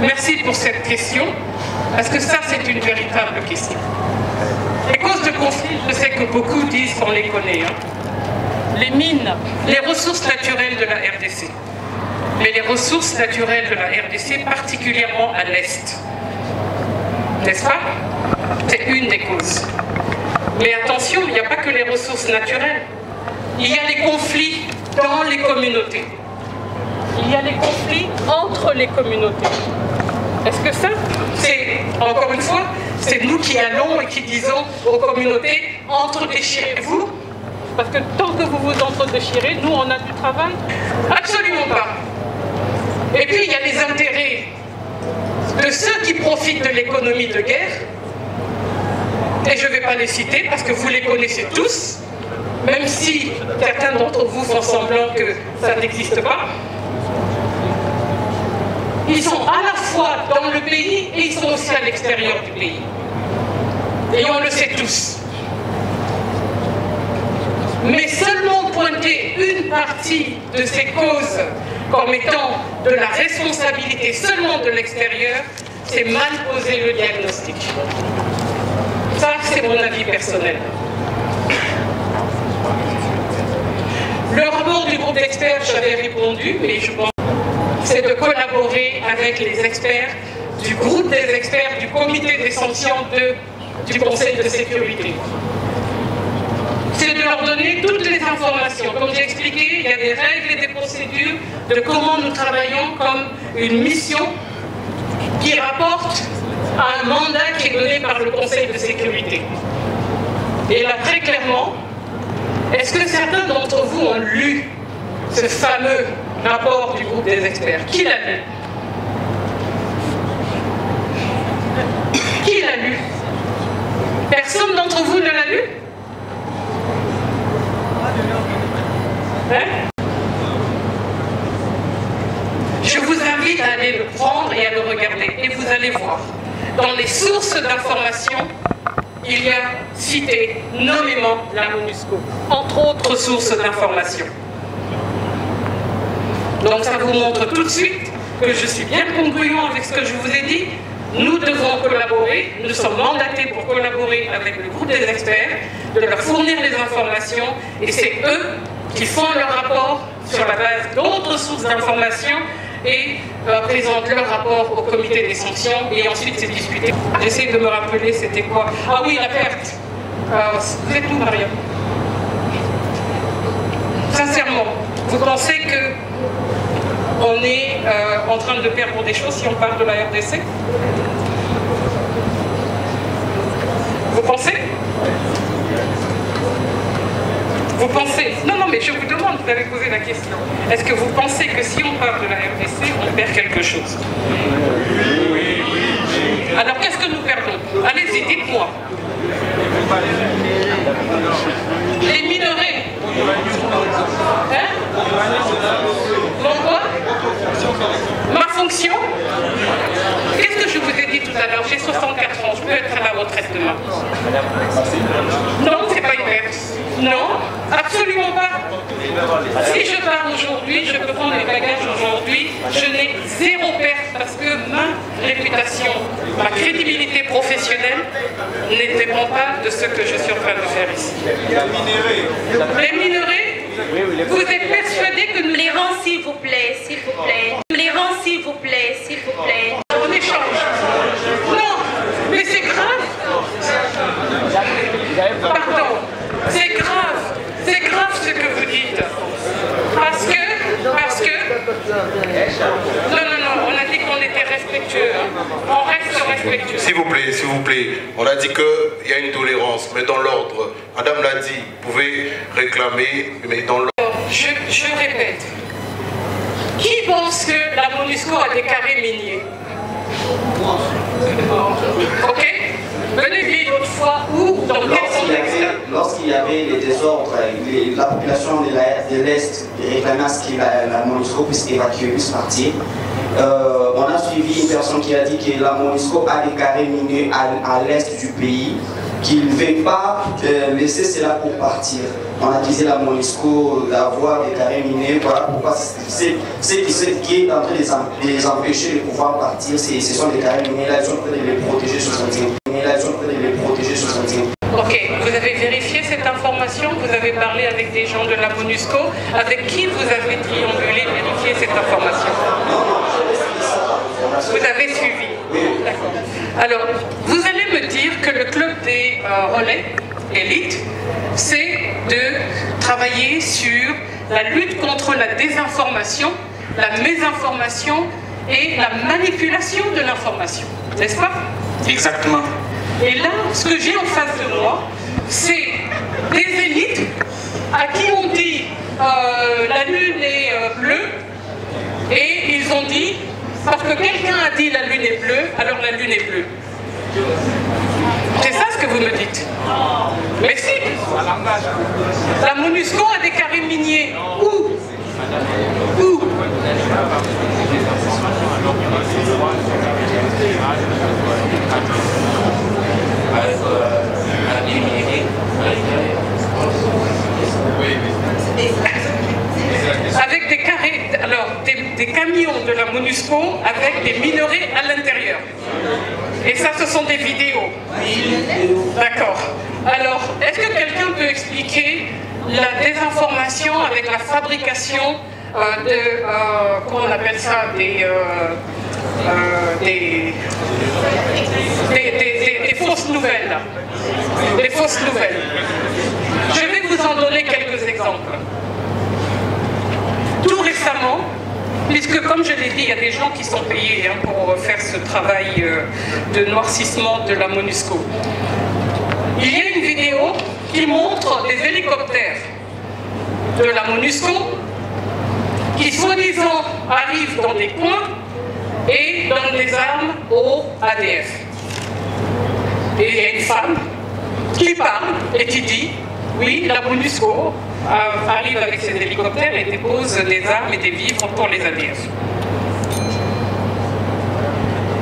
merci pour cette question, parce que ça c'est une véritable question. Les causes de conflit, je sais que beaucoup disent qu'on les connaît. Les mines, les ressources naturelles de la RDC. Mais les ressources naturelles de la RDC, particulièrement à l'Est. N'est-ce pas? C'est une des causes. Mais attention, il n'y a pas que les ressources naturelles. Il y a les conflits dans les communautés. Il y a les conflits entre les communautés. Est-ce que ça, c'est, encore une fois, c'est nous qui allons et qui disons aux communautés, entre-déchirez-vous? Parce que tant que vous vous entre-déchirez, nous, on a du travail? Absolument pas. Et puis, il y a les intérêts de ceux qui profitent de l'économie de guerre. Et je ne vais pas les citer parce que vous les connaissez tous, même si certains d'entre vous font semblant que ça n'existe pas. Ils sont à la fois dans le pays et ils sont aussi à l'extérieur du pays. Et on le sait tous. Mais seulement pointer une partie de ces causes comme étant de la responsabilité seulement de l'extérieur, c'est mal poser le diagnostic. Ça, c'est mon avis personnel. Le rapport du groupe d'experts, j'avais répondu, mais je pense c'est de collaborer avec les experts du groupe des experts du comité des sanctions du Conseil de sécurité. C'est de leur donner toutes les informations. Comme j'ai expliqué, il y a des règles et des procédures de comment nous travaillons comme une mission qui rapporte à un mandat qui est donné par le Conseil de sécurité. Et là, très clairement, est-ce que certains d'entre vous ont lu ce fameux rapport du groupe des experts? Qui l'a lu? Qui l'a lu? Personne d'entre vous ne l'a lu? Hein? Je vous invite à aller le prendre et à le regarder. Et vous allez voir, dans les sources d'information, il y a cité nommément la MONUSCO, entre autres sources d'information. Donc ça vous montre tout de suite que je suis bien congruent avec ce que je vous ai dit. Nous devons collaborer, nous sommes mandatés pour collaborer avec le groupe des experts, de leur fournir les informations, et c'est eux qui font leur rapport sur la base d'autres sources d'informations et présentent leur rapport au comité des sanctions, et ensuite c'est discuté. J'essaie de me rappeler c'était quoi. Ah oui, la perte. Vous êtes où, Mariam? Sincèrement, vous pensez que on est en train de perdre des choses si on parle de la RDC? Vous pensez? Vous pensez? Non, non, mais je vous demande, vous avez posé la question. Est-ce que vous pensez que si on parle de la RDC, on perd quelque chose? Oui. Alors qu'est-ce que nous perdons? Allez-y, dites-moi. Les minerais. Hein? Mon quoi? Ma fonction? Qu'est-ce que je vous ai dit tout à l'heure? J'ai 64 ans, je peux être à la retraite demain. Non, c'est pas une perte. Non, absolument pas. Si je pars aujourd'hui, je peux prendre mes bagages aujourd'hui, je n'ai zéro perte parce que ma réputation, ma crédibilité professionnelle ne dépend pas de ce que je suis en train de faire ici. Les minerais, vous êtes persuadés que nous... Les rangs, s'il vous plaît, s'il vous plaît. Les rangs, s'il vous plaît, s'il vous plaît. On échange. Non, mais c'est grave. Pardon, c'est grave ce que vous dites. Parce que... Non, on a dit qu'on était respectueux. Hein. On reste respectueux. S'il vous plaît, on a dit qu'il y a une tolérance, mais dans l'ordre. Madame l'a dit, vous pouvez réclamer, mais dans l'ordre. Je répète. Qui pense que la MONUSCO a des carrés miniers? Ok? Venez vivre une fois où, dans quel contexte? Lorsqu'il y avait les désordres, la population de l'Est réclamait à ce que la MONUSCO puisse évacuer, puisse partir. On a suivi une personne qui a dit que la MONUSCO a des carrés miniers à l'Est du pays, qu'il ne veut pas laisser cela pour partir. On a accusé la MONUSCO d'avoir des carrés miniers. Voilà pourquoi c'est qui est en train de les empêcher de pouvoir partir. Ce sont des carrés miniers. Là, ils sont en train de les protéger sur son terrain. Ok, vous avez vérifié cette information? Vous avez parlé avec des gens de la MONUSCO? Avec qui vous avez triangulé, vérifié cette information? Vous avez suivi? D'accord. Alors, vous allez me dire que le club des relais élite, c'est de travailler sur la lutte contre la désinformation, la mésinformation et la manipulation de l'information, n'est-ce pas? Exactement. Et là, ce que j'ai en face de moi, c'est des élites à qui on dit la lune est bleue, et ils ont dit, parce que quelqu'un a dit la lune est bleue, alors la lune est bleue. C'est ça ce que vous me dites? Mais si! La MONUSCO a des carrés miniers. Où? Où? Avec des carrés, alors des camions de la MONUSCO avec des minerais à l'intérieur. Et ça, ce sont des vidéos. D'accord. Alors, est-ce que quelqu'un peut expliquer la désinformation avec la fabrication comment on appelle ça, des fausses nouvelles. Des fausses nouvelles. Je vais vous en donner quelques exemples. Tout récemment, puisque comme je l'ai dit, il y a des gens qui sont payés pour faire ce travail de noircissement de la MONUSCO. Il y a une vidéo qui montre des hélicoptères de la MONUSCO qui soi-disant arrivent dans des coins et donnent des armes au ADF. Et il y a une femme qui parle et qui dit « Oui, la MONUSCO arrive avec ses hélicoptères et dépose des armes et des vivres pour les ADF. »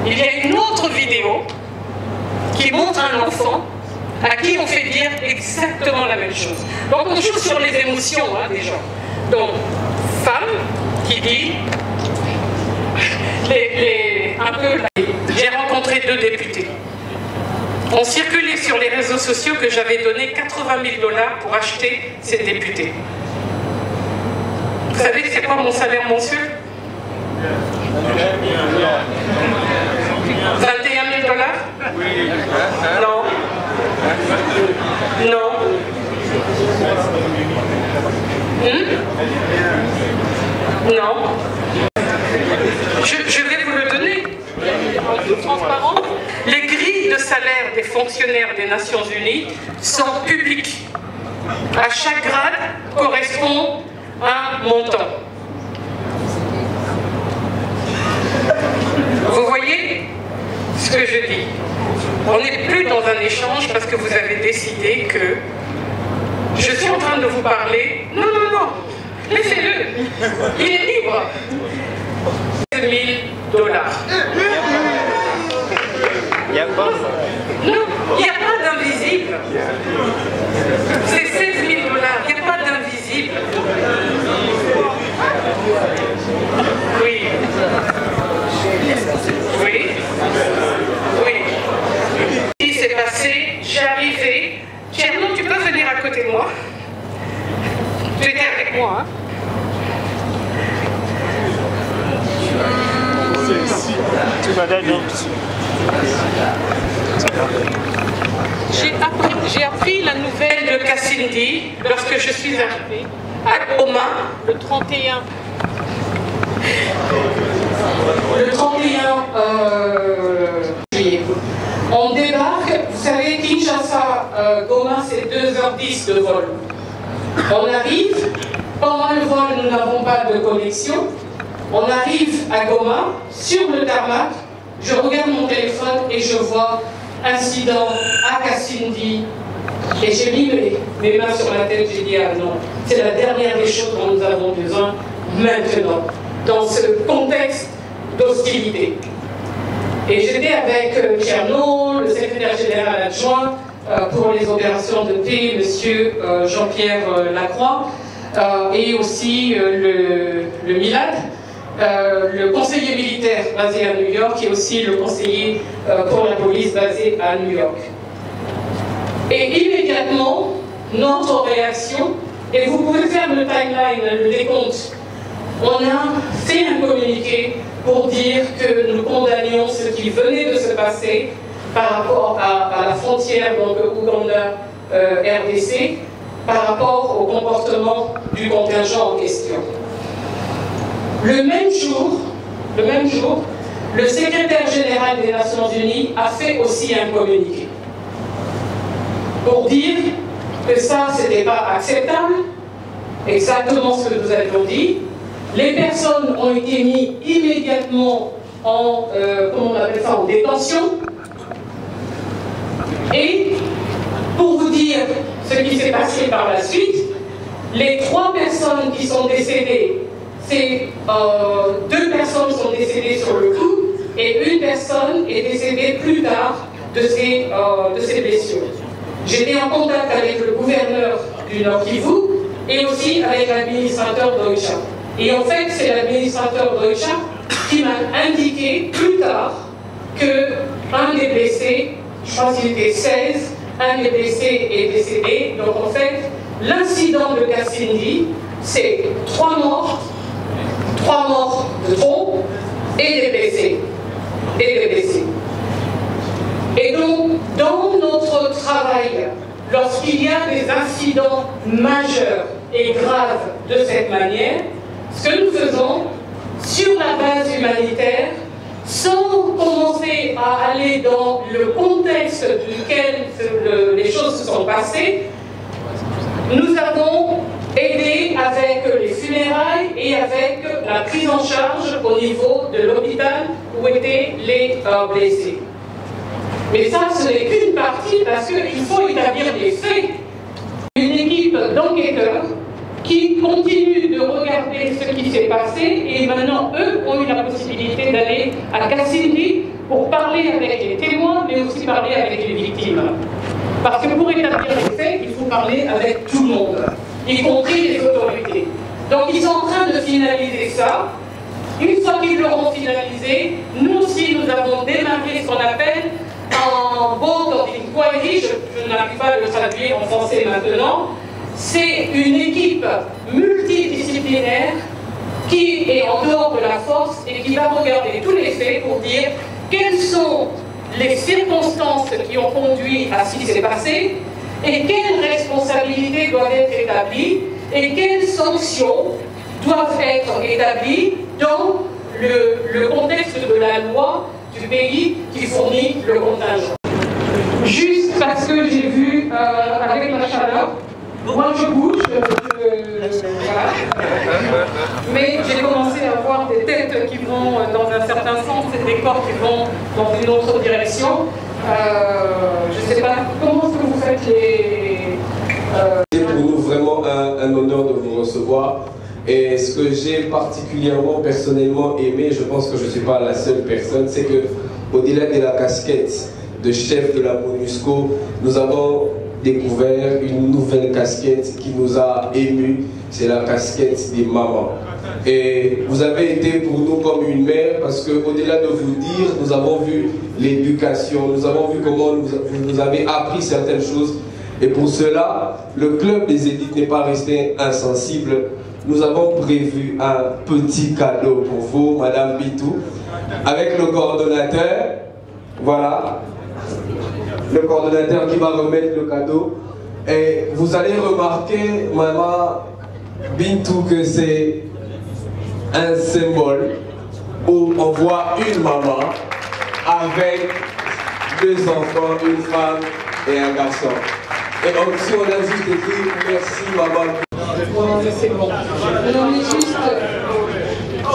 Il y a une autre vidéo qui montre un enfant à qui on fait dire exactement la même chose. Donc on joue sur les émotions des gens. Donc, femme qui dit j'ai rencontré 2 députés. On circulait sur les réseaux sociaux que j'avais donné 80 000 $ pour acheter ces députés. Vous savez c'est quoi mon salaire mensuel? 21 000 $? Non. Non. ans, les grilles de salaire des fonctionnaires des Nations Unies sont publiques. À chaque grade correspond un montant. Vous voyez ce que je dis? On n'est plus dans un échange parce que vous avez décidé que je suis en train de vous parler. Non, non, non, laissez-le. Il est libre. 16 000 $. Il n'y a pas. Non, il n'y a pas d'invisible. C'est 16 000 $. Il n'y a pas d'invisible. Oui. Oui. Oui. Ce qui s'est passé, j'ai arrivé. Tcherno, tu peux venir à côté de moi? Tu étais avec moi, hein? J'ai appris la nouvelle de Cassindi lorsque je suis arrivée à Goma le 31. Le 31 juillet. On débarque, vous savez, Kinshasa, Goma, c'est 2h10 de vol. On arrive, pendant le vol, nous n'avons pas de connexion. On arrive à Goma, sur le tarmac, je regarde mon téléphone et je vois incident à Cassindi. Et j'ai mis mes mains sur la tête, j'ai dit, ah non, c'est la dernière des choses dont nous avons besoin maintenant, dans ce contexte d'hostilité. Et j'étais avec Tcherno, le secrétaire général adjoint pour les opérations de paix, M. Jean-Pierre Lacroix, et aussi le Milad, le conseiller militaire basé à New York, et aussi le conseiller pour la police basé à New York. Et immédiatement, notre réaction, et vous pouvez faire le timeline, le décompte, on a fait un communiqué pour dire que nous condamnions ce qui venait de se passer par rapport à la frontière, donc Ouganda-RDC, par rapport au comportement du contingent en question. Le même jour, le secrétaire général des Nations Unies a fait aussi un communiqué pour dire que ça, ce n'était pas acceptable, exactement ce que nous avions dit. Les personnes ont été mises immédiatement en, comment on appelle ça, en détention. Et pour vous dire ce qui s'est passé par la suite, les 3 personnes qui sont décédées, c'est 2 personnes sont décédées sur le coup et une personne est décédée plus tard de ses blessures. J'étais en contact avec le gouverneur du Nord Kivu et aussi avec l'administrateur d'Oicha. Et en fait, c'est l'administrateur d'Oicha qui m'a indiqué plus tard qu'un des blessés, je crois qu'il était 16, un des blessés est décédé. Donc en fait, l'incident de Cassindi, c'est 3 morts de trop et des blessés. Et donc, dans notre travail, lorsqu'il y a des incidents majeurs et graves de cette manière, ce que nous faisons, sur la base humanitaire, sans commencer à aller dans le contexte duquel les choses se sont passées, nous avons aidé avec les funérailles et avec la prise en charge au niveau de l'hôpital où étaient les blessés. Mais ça, ce n'est qu'une partie parce qu'il faut établir des faits. Une équipe d'enquêteurs qui continuent de regarder ce qui s'est passé et maintenant, eux, ont eu la possibilité d'aller à Cassindi pour parler avec les témoins, mais aussi parler avec les victimes. Parce que pour établir les faits, il faut parler avec tout le monde, y compris les autorités. Donc ils sont en train de finaliser ça. Une fois qu'ils l'auront finalisé, nous aussi, nous avons démarré ce qu'on appelle en board of inquiry, je n'arrive pas à le traduire en français maintenant. C'est une équipe multidisciplinaire qui est en dehors de la force et qui va regarder tous les faits pour dire quelles sont les circonstances qui ont conduit à ce qui s'est passé et quelles responsabilités doivent être établies et quelles sanctions doivent être établies dans le contexte de la loi du pays qui fournit le contingent. Juste parce que j'ai vu avec la chaleur, moi je bouge, voilà. Mais j'ai commencé à voir des têtes qui vont dans un certain sens et des corps qui vont dans une autre direction. Je ne sais pas, comment est-ce que vous faites les... C'est pour nous vraiment un honneur de vous recevoir. Et ce que j'ai particulièrement personnellement aimé, je pense que je ne suis pas la seule personne, c'est que au-delà de la casquette de chef de la MONUSCO, nous avons découvert une nouvelle casquette qui nous a émus, c'est la casquette des mamans. Et vous avez été pour nous comme une mère parce qu'au-delà de vous dire, nous avons vu l'éducation, nous avons vu comment vous nous avez appris certaines choses. Et pour cela, le club des élites n'est pas resté insensible. Nous avons prévu un petit cadeau pour vous, Madame Bitou, avec le coordonnateur. Voilà, le coordonnateur qui va remettre le cadeau. Et vous allez remarquer, Maman Bintou, que c'est un symbole où on voit une maman avec deux enfants, une femme et un garçon. Et aussi on a juste écrit merci maman. C'est bon. Non mais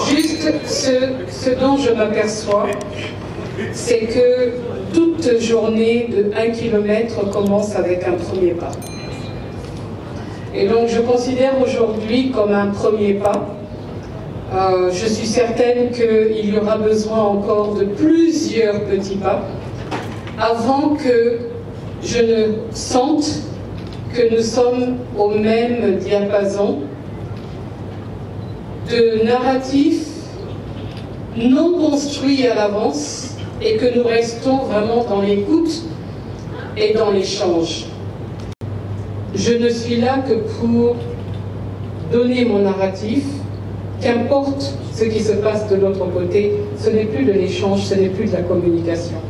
juste ce dont je m'aperçois, c'est que toute journée de 1 km commence avec un premier pas. Et donc je considère aujourd'hui comme un premier pas. Je suis certaine qu'il y aura besoin encore de plusieurs petits pas avant que je ne sente que nous sommes au même diapason de narratifs non construits à l'avance et que nous restons vraiment dans l'écoute et dans l'échange. Je ne suis là que pour donner mon narratif. Qu'importe ce qui se passe de l'autre côté, ce n'est plus de l'échange, ce n'est plus de la communication.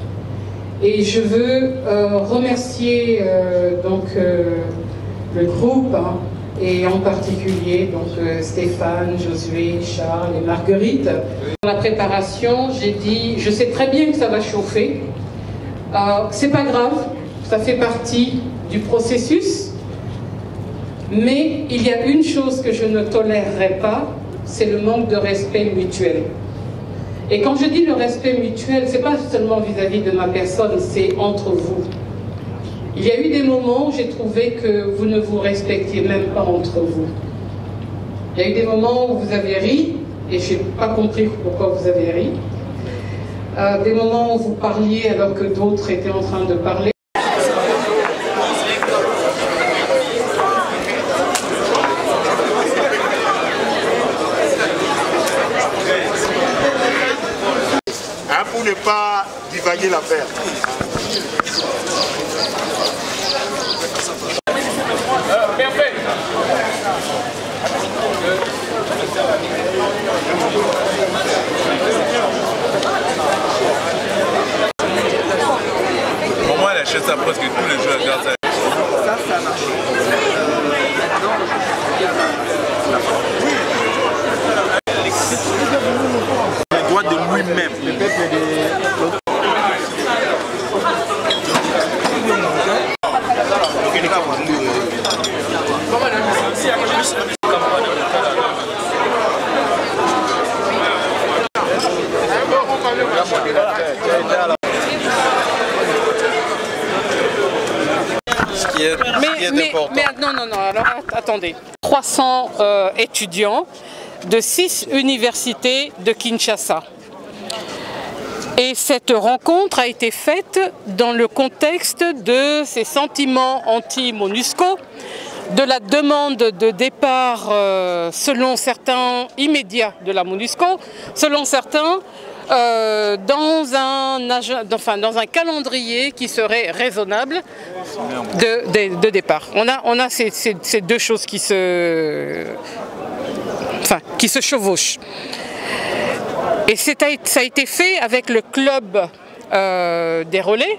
Et je veux remercier le groupe, hein, et en particulier Stéphane, Josué, Charles et Marguerite. Dans la préparation, j'ai dit, je sais très bien que ça va chauffer. C'est pas grave, ça fait partie du processus. Mais il y a une chose que je ne tolérerai pas, c'est le manque de respect mutuel. Et quand je dis le respect mutuel, ce n'est pas seulement vis-à-vis de ma personne, c'est entre vous. Il y a eu des moments où j'ai trouvé que vous ne vous respectiez même pas entre vous. Il y a eu des moments où vous avez ri, et je n'ai pas compris pourquoi vous avez ri. Des moments où vous parliez alors que d'autres étaient en train de parler. Pour ne pas divaguer l'affaire. Perfect. Pour moi, elle achète ça presque tous les jeux à garder ça. Ça marche. Les droits de lui-même. Mais non, alors attendez. 300 étudiants de 6 universités de Kinshasa. Et cette rencontre a été faite dans le contexte de ces sentiments anti-MONUSCO, de la demande de départ, selon certains, immédiat de la MONUSCO, selon certains, dans un calendrier qui serait raisonnable de départ. On a ces deux choses qui se chevauchent. Et ça a été fait avec le club des relais,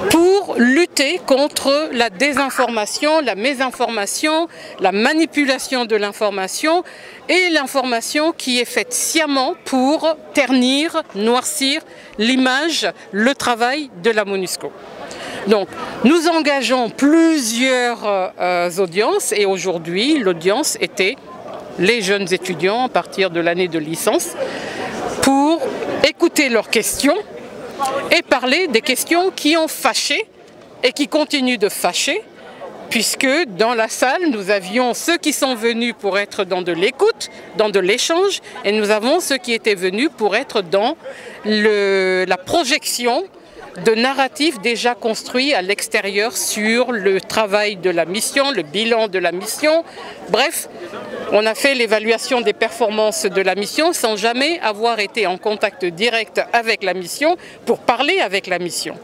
pour lutter contre la désinformation, la mésinformation, la manipulation de l'information et l'information qui est faite sciemment pour ternir, noircir l'image, le travail de la MONUSCO. Donc, nous engageons plusieurs audiences et aujourd'hui, l'audience était les jeunes étudiants à partir de l'année de licence pour écouter leurs questions et parler des questions qui ont fâché et qui continuent de fâcher, puisque dans la salle, nous avions ceux qui sont venus pour être dans de l'écoute, dans de l'échange, et nous avons ceux qui étaient venus pour être dans la projection de narratifs déjà construits à l'extérieur sur le travail de la mission, le bilan de la mission. Bref, on a fait l'évaluation des performances de la mission sans jamais avoir été en contact direct avec la mission pour parler avec la mission.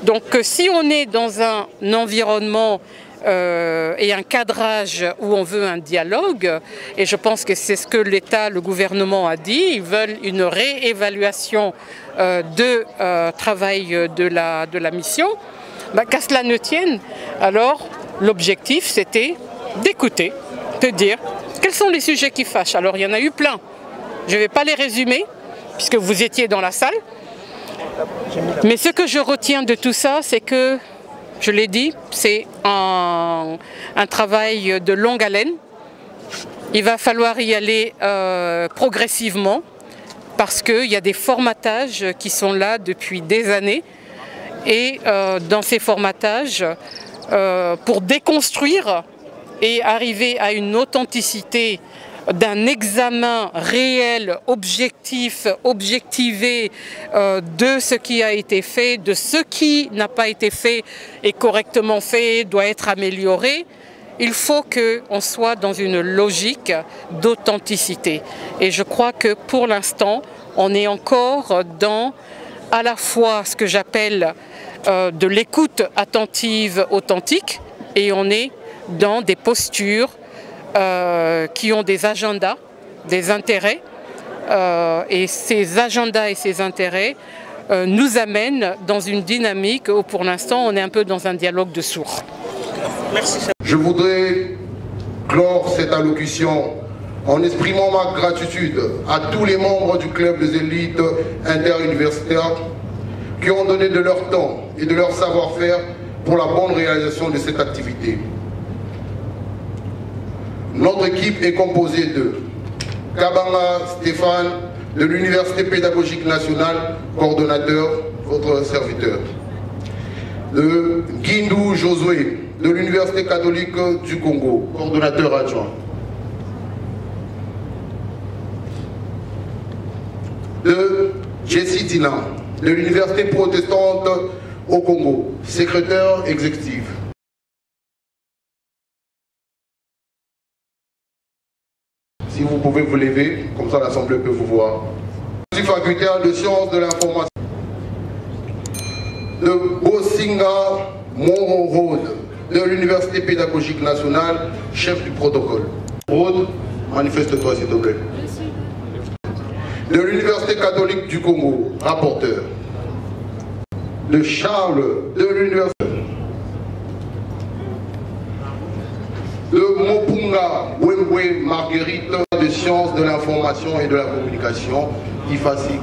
Donc si on est dans un environnement et un cadrage où on veut un dialogue, et je pense que c'est ce que l'État, le gouvernement a dit, ils veulent une réévaluation de travail de la mission, qu'à cela ne tienne, alors l'objectif c'était d'écouter, de dire quels sont les sujets qui fâchent. Alors il y en a eu plein, je ne vais pas les résumer puisque vous étiez dans la salle, mais ce que je retiens de tout ça, c'est que je l'ai dit, c'est un travail de longue haleine. Il va falloir y aller progressivement parce qu'il y a des formatages qui sont là depuis des années. Et dans ces formatages, pour déconstruire et arriver à une authenticité d'un examen réel, objectif, objectivé de ce qui a été fait, de ce qui n'a pas été fait et correctement fait, doit être amélioré, il faut qu'on soit dans une logique d'authenticité. Et je crois que pour l'instant, on est encore dans à la fois ce que j'appelle de l'écoute attentive, authentique, et on est dans des postures qui ont des agendas, des intérêts, et ces agendas et ces intérêts nous amènent dans une dynamique où pour l'instant on est un peu dans un dialogue de sourds. Merci. Je voudrais clore cette allocution en exprimant ma gratitude à tous les membres du club des élites interuniversitaires qui ont donné de leur temps et de leur savoir-faire pour la bonne réalisation de cette activité. Notre équipe est composée de Kabanga Stéphane, de l'Université pédagogique nationale, coordonnateur, votre serviteur. De Guindou Josué, de l'Université catholique du Congo, coordonnateur adjoint. De Jessie Dina, de l'Université protestante au Congo, secrétaire exécutif. Si vous pouvez vous lever, comme ça l'Assemblée peut vous voir. Je suis facultaire de sciences de l'information. De Bosinga Moro-Rode, de l'Université pédagogique nationale, chef du protocole. Rode, manifeste-toi s'il te plaît. De l'Université catholique du Congo, rapporteur. De Charles, de l'Université. De Mopunga Wemwe Marguerite, de sciences de l'information et de la communication, IFASIC.